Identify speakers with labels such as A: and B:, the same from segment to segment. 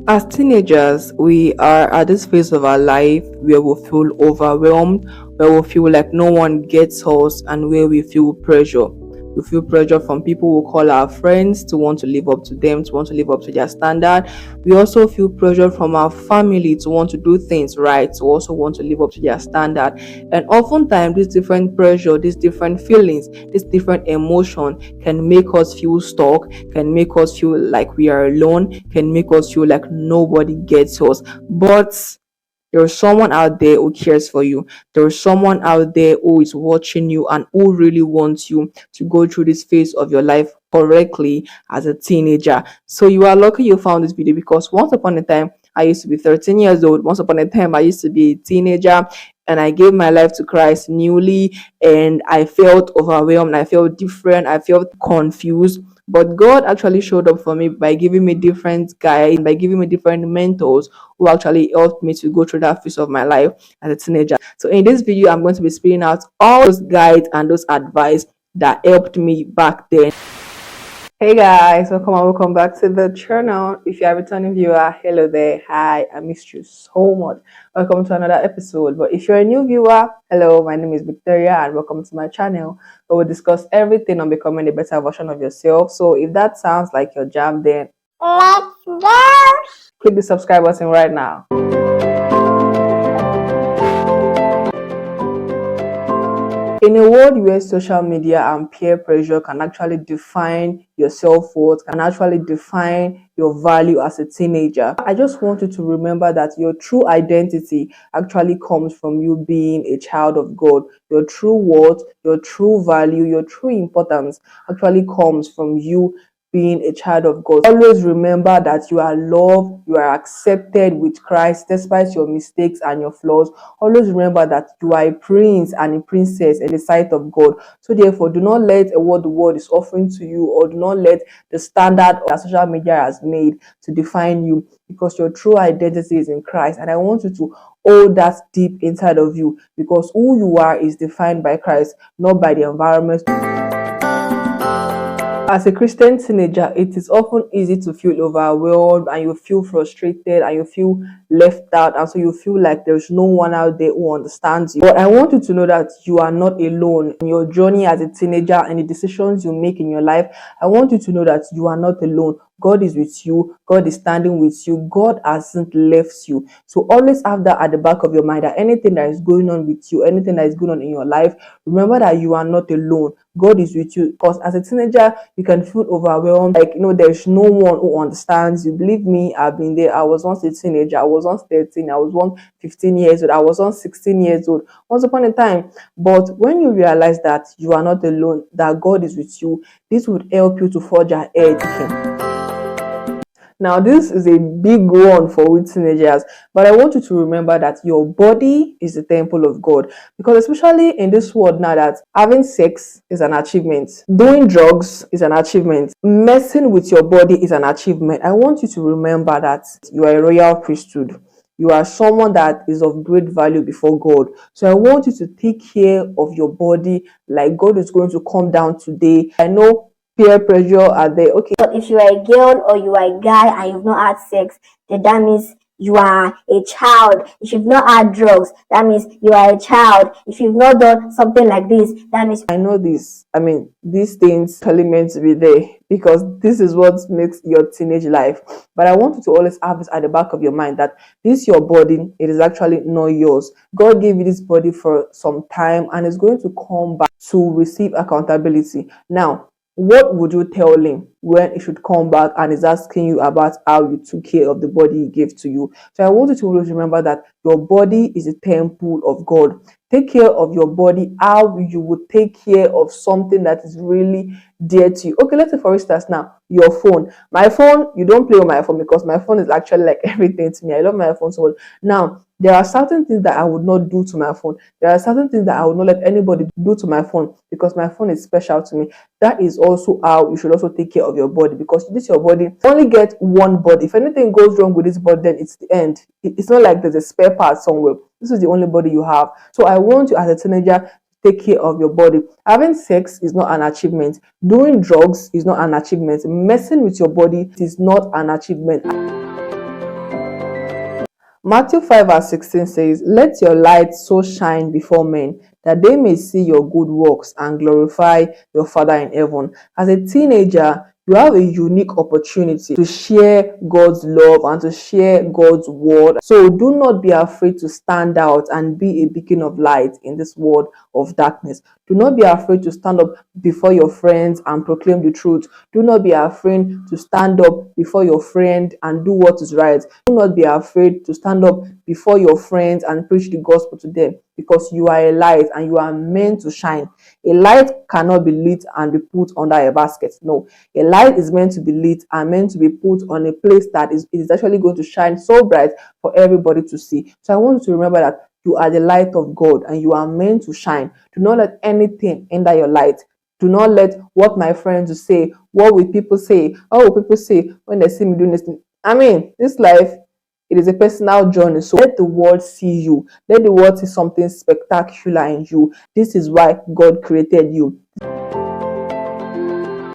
A: As teenagers, we are at this phase of our life where we feel overwhelmed, where we feel like no one gets us, and where we feel pressure. We feel pressure from people who call our friends to want to live up to them, to want to live up to their standard. We also feel pressure from our family to want to do things right, to also want to live up to their standard. And oftentimes, this different pressure, these different feelings, this different emotion can make us feel stuck, can make us feel like we are alone, can make us feel like nobody gets us. But there's someone out there who cares for you. There's someone out there who is watching you and who really wants you to go through this phase of your life correctly as a teenager. So you are lucky you found this video, because once upon a time I used to be 13 years old. Once upon a time I used to be a teenager, and I gave my life to Christ newly, and I felt overwhelmed, I felt different, I felt confused. But God actually showed up for me by giving me different guides, by giving me different mentors who actually helped me to go through that phase of my life as a teenager. So in this video, I'm going to be spilling out all those guides and those advice that helped me back then. Hey guys, welcome back to the channel. If you are a returning viewer, hello there. Hi, I missed you so much. Welcome to another episode. But if you're a new viewer, hello, my name is Victoria and welcome to my channel, where we discuss everything on becoming a better version of yourself. So if that sounds like your jam, then let's go. Click the subscribe button right now. In a world where social media and peer pressure can actually define your self-worth, can actually define your value as a teenager, I just want you to remember that your true identity actually comes from you being a child of God. Your true worth, your true value, your true importance actually comes from you being a child of God. Always remember that you are loved, you are accepted with Christ despite your mistakes and your flaws. Always remember that you are a prince and a princess in the sight of God. So therefore, do not let what the world is offering to you, or do not let the standard that social media has made to define you, because your true identity is in Christ. And I want you to hold that deep inside of you, because who you are is defined by Christ, not by the environment. As a Christian teenager, it is often easy to feel overwhelmed, and you feel frustrated, and you feel left out, and so you feel like there's no one out there who understands you. But I want you to know that you are not alone in your journey as a teenager and the decisions you make in your life. I want you to know that you are not alone. God is with you. God is standing with you. God hasn't left you. So always have that at the back of your mind, that anything that is going on with you, anything that is going on in your life, remember that you are not alone. God is with you. Because as a teenager, you can feel overwhelmed, like, there's no one who understands you. Believe me, I've been there. I was once a teenager. I was once 13. I was once 15 years old. I was once 16 years old. Once upon a time. But when you realize that you are not alone, that God is with you, this would help you to forge ahead. Now, this is a big one for we teenagers, but I want you to remember that your body is the temple of God. Because especially in this world now, that having sex is an achievement, doing drugs is an achievement, messing with your body is an achievement. I want you to remember that you are a royal priesthood. You are someone that is of great value before God. So I want you to take care of your body like God is going to come down today. I know peer pressure are there. Okay.
B: But if you are a girl or you are a guy and you've not had sex, then that means you are a child. If you've not had drugs, that means you are a child. If you've not done something like this, that means...
A: I know this. These things really meant to be there, because this is what makes your teenage life. But I want you to always have this at the back of your mind, that this your body, it is actually not yours. God gave you this body for some time, and it's going to come back to receive accountability. Now, what would you tell him when he should come back and is asking you about how you took care of the body he gave to you? So I want you to always remember that your body is a temple of God. Take care of your body how you would take care of something that is really dear to you. Okay, let's say for instance now, your phone. My phone, you don't play with my phone, because my phone is actually like everything to me. I love my phone so much. Now, there are certain things that I would not do to my phone. There are certain things that I would not let anybody do to my phone, because my phone is special to me. That is also how you should also take care of your body, because this your body only get one body. If anything goes wrong with this body, then it's the end. It's not like there's a spare part somewhere. This is the only body you have. So I want you as a teenager, take care of your body. Having sex is not an achievement. Doing drugs is not an achievement. Messing with your body is not an achievement. Matthew 5 verse 16 says, "Let your light so shine before men that they may see your good works and glorify your Father in heaven." As a teenager, you have a unique opportunity to share God's love and to share God's word. So do not be afraid to stand out and be a beacon of light in this world of darkness. Do not be afraid to stand up before your friends and proclaim the truth. Do not be afraid to stand up before your friend and do what is right. Do not be afraid to stand up before your friends and preach the gospel to them, because you are a light and you are meant to shine. A light cannot be lit and be put under a basket. No, a light is meant to be lit and meant to be put on a place that is actually going to shine so bright for everybody to see. So I want you to remember that you are the light of God and you are meant to shine. Do not let anything hinder your light. Do not let what my friends will say, what will people say, what will people say when they see me doing this thing. I mean, this life, it is a personal journey. So let the world see you. Let the world see something spectacular in you. This is why God created you.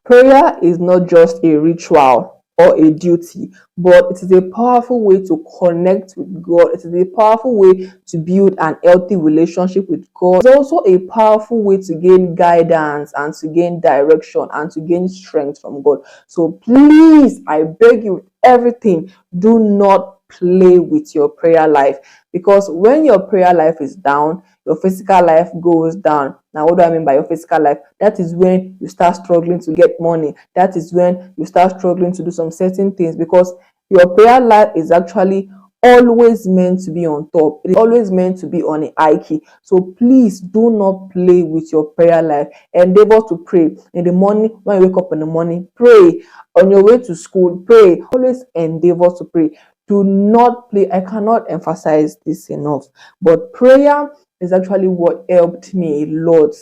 A: Prayer is not just a ritual or a duty, but it is a powerful way to connect with God. It is a powerful way to build an healthy relationship with God. It's also a powerful way to gain guidance and to gain direction and to gain strength from God. So please, I beg you with everything, do not play with your prayer life, because when your prayer life is down, your physical life goes down. Now, what do I mean by your physical life? That is when you start struggling to get money. That is when you start struggling to do some certain things, because your prayer life is actually always meant to be on top. It is always meant to be on a high key. So please do not play with your prayer life. Endeavor to pray in the morning. When you wake up in the morning, pray. On your way to school, pray. Always endeavor to pray. Do not play. I cannot emphasize this enough. But prayer is actually what helped me a lot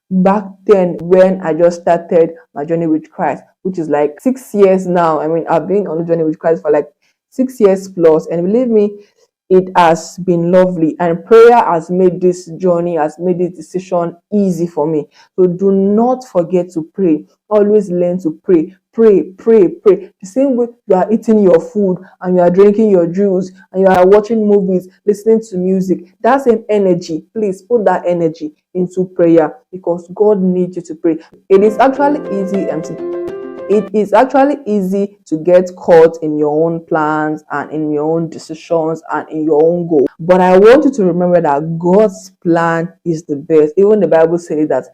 A: back then when I just started my journey with Christ, which is like 6 years now. I mean, I've been on the journey with Christ for like 6 years plus, and believe me, it has been lovely, and prayer has made this journey, has made this decision easy for me. So do not forget to pray. Always learn to pray. Pray. The same way you are eating your food and you are drinking your juice and you are watching movies, listening to music, that same energy, please put that energy into prayer, because God needs you to pray. It is actually easy to get caught in your own plans and in your own decisions and in your own goals. But I want you to remember that God's plan is the best. Even the Bible says that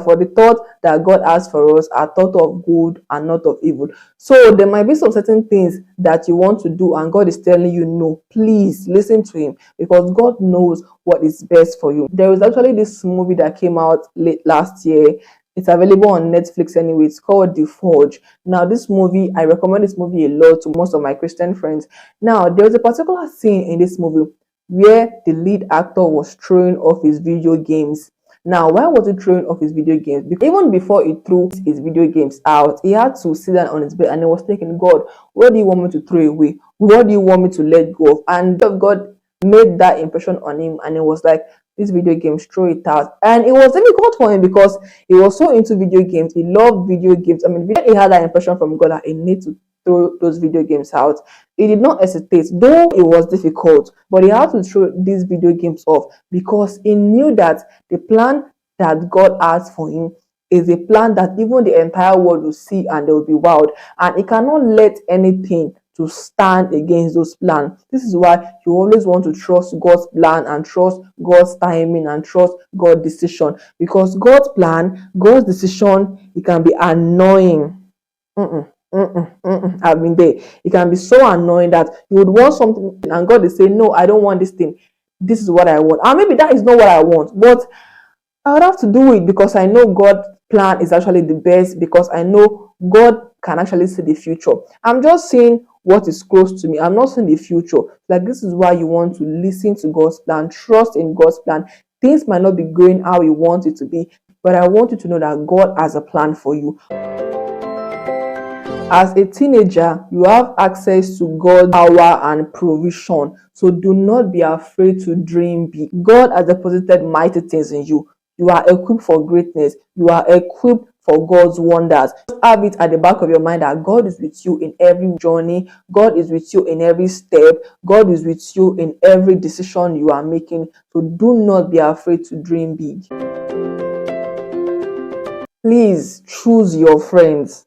A: for the thought that God has for us are thought of good and not of evil. So there might be some certain things that you want to do and God is telling you no. Please listen to him, because God knows what is best for you. There is actually this movie that came out late last year. It's available on Netflix anyway. It's called The Forge. Now, this movie, I recommend this movie a lot to most of my Christian friends. Now, there's a particular scene in this movie where the lead actor was throwing off his video games. Now, why was he throwing off his video games? Because even before he threw his video games out, he had to sit down on his bed and he was thinking, God, what do you want me to throw away? What do you want me to let go of? And God made that impression on him, and it was like, this video games, throw it out. And it was difficult for him because he was so into video games. He loved video games. I mean, he had that impression from God that he needs to throw those video games out. He did not hesitate, though it was difficult, but he had to throw these video games off, because he knew that the plan that God has for him is a plan that even the entire world will see and they will be wowed. And he cannot let anything to stand against those plans. This is why you always want to trust God's plan and trust God's timing and trust God's decision, because God's plan, God's decision, it can be annoying. I've been there. It can be so annoying that you would want something and God is saying, no, I don't want this thing. This is what I want. And maybe that is not what I want, but I would have to do it because I know God's plan is actually the best, because I know God can actually see the future. I'm just saying what is close to me. I'm not seeing the future. Like, this is why you want to listen to God's plan, trust in God's plan. Things might not be going how you want it to be, but I want you to know that God has a plan for you. As a teenager, you have access to God's power and provision. So do not be afraid to dream big. God has deposited mighty things in you. You are equipped for greatness. You are equipped for God's wonders. Just have it at the back of your mind that God is with you in every journey, God is with you in every step, God is with you in every decision you are making. So do not be afraid to dream big. Please choose your friends.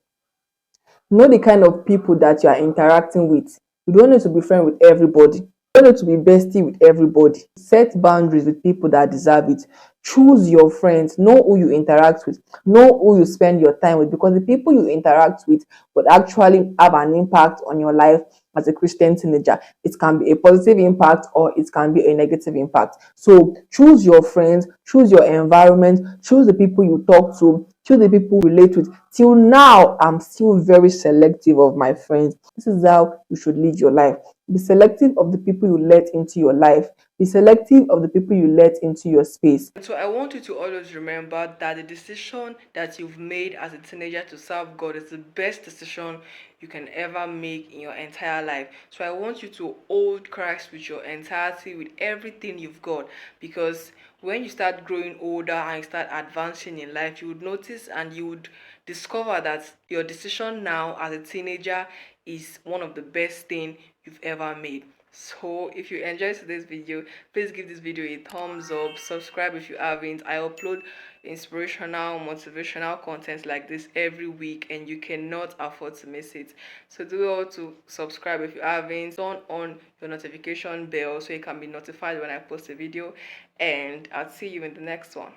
A: Know the kind of people that you are interacting with. You don't need to be friends with everybody. You don't need to be bestie with everybody. Set boundaries with people that deserve it. Choose your friends. Know who you interact with. Know who you spend your time with, because the people you interact with would actually have an impact on your life as a Christian teenager. It can be a positive impact or it can be a negative impact. So choose your friends, choose your environment, choose the people you talk to, choose the people you relate with. Till now, I'm still very selective of my friends. This is how you should lead your life. Be selective of the people you let into your life. Be selective of the people you let into your space. So I want you to always remember that the decision that you've made as a teenager to serve God is the best decision you can ever make in your entire life. So I want you to hold Christ with your entirety, with everything you've got, because when you start growing older and you start advancing in life, you would notice and you would discover that your decision now as a teenager is one of the best thing you've ever made. So if you enjoyed today's video, please give this video a thumbs up, subscribe if you haven't. I upload inspirational, motivational content like this every week and you cannot afford to miss it. So do all to subscribe if you haven't. Turn on your notification bell so you can be notified when I post a video, and I'll see you in the next one.